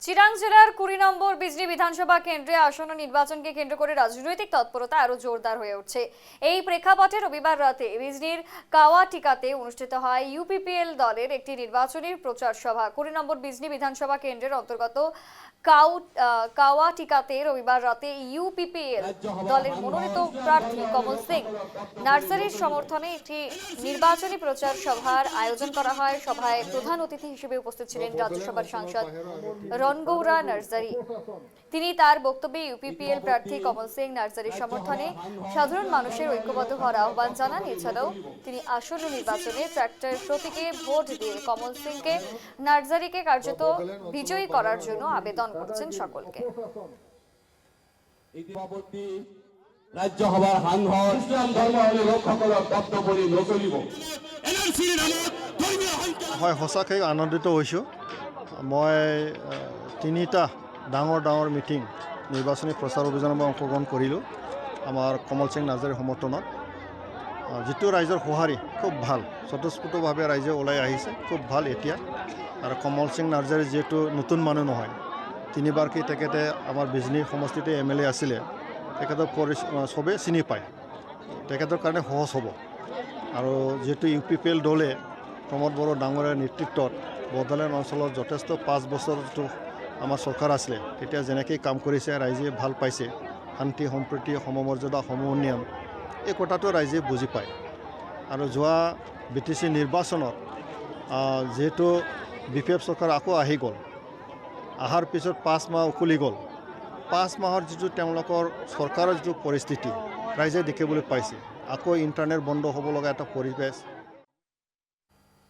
চিরাং জেলার ২০ নম্বর বিজলি বিধানসভা কেন্দ্রে আসন্ন নির্বাচনকে কেন্দ্র করে রাজনৈতিক তৎপরতা আরো জোরদার হয়ে উঠছে। এই প্রেক্ষাপটে রবিবার রাতে বিজলির কাওয়াটিকাতে অনুষ্ঠিত হয় ইউপিপিএল দলের একটি নির্বাচনী প্রচার সভা। ২০ নম্বর বিজলি বিধানসভা কেন্দ্রের অন্তর্গত কাওয়াটিকাতে রবিবার রাতে ইউপিপিএল দলের মনোনীত প্রার্থী কমল সিং নার্সারির সমর্থনে একটি নির্বাচনী প্রচার সভার আয়োজন করা হয়। সভায় প্রধান অতিথি হিসেবে উপস্থিত ছিলেন রাজ্যসভার সাংসদ রনগৌরা নার্সারি। তিনি তার বক্তব্যে ইউপিপিএল প্রার্থী কমল সিং নার্সারির সমর্থনে সাধারণ মানুষের ঐক্যবদ্ধ হওয়ার আহ্বান জানান। এছাড়াও তিনি আসন্ন নির্বাচনে ট্রাক্টর প্রতীকে ভোট দিয়ে কমল সিংকে নার্সারিকে কার্যত বিজয়ী করার জন্য আবেদন করছেন সকলকে। ৰাজ্যসভাৰ সাংসদ ইছলাম ধৰ্মাৱলী লোকসকলক বক্তব্য নচলিব। হয়, সঁচাকৈ আনন্দিত হৈছোঁ। মই তিনিটা ডাঙৰ মিটিং নিৰ্বাচনী প্ৰচাৰ অভিযানত মই অংশগ্ৰহণ কৰিলোঁ আমাৰ কমল সিং নাৰ্জাৰীৰ সমৰ্থনত। যিটো ৰাইজৰ সঁহাৰি খুব ভাল, স্বতঃস্ফূৰ্তভাৱে ৰাইজে ওলাই আহিছে, খুব ভাল। এতিয়া আৰু কমল সিং নাৰ্জাৰী যিহেতু নতুন মানুহ নহয়, তিনিবাৰকৈ তেখেতে আমাৰ বিজনী সমষ্টিতে MLA আছিলে, তেখেতক চবেই চিনি পায়, তেখেতৰ কাৰণে সহজ হ'ব। আৰু যিহেতু UPPL দলে প্ৰমোদ বড়ো ডাঙৰীয়াৰ নেতৃত্বত বড়োলেণ্ড অঞ্চলত যথেষ্ট 5 বছৰ যিটো আমাৰ চৰকাৰ আছিলে, তেতিয়া যেনেকৈ কাম কৰিছে ৰাইজে ভাল পাইছে, শান্তি সম্প্ৰীতি সমমৰ্যাদা সমউন্নয়ন, এই কথাটো ৰাইজে বুজি পায়। আৰু যোৱা BTC নিৰ্বাচনত যিহেতু BPF চৰকাৰ আকৌ আহি গ'ল, অহাৰ পিছত 5 মাহ উকলি গ'ল। 5 মাহৰ যিটো তেওঁলোকৰ চৰকাৰৰ যিটো পৰিস্থিতি ৰাইজে দেখিবলৈ পাইছে, আকৌ ইণ্টাৰনেট বন্ধ হ'ব লগা এটা পৰিৱেশ,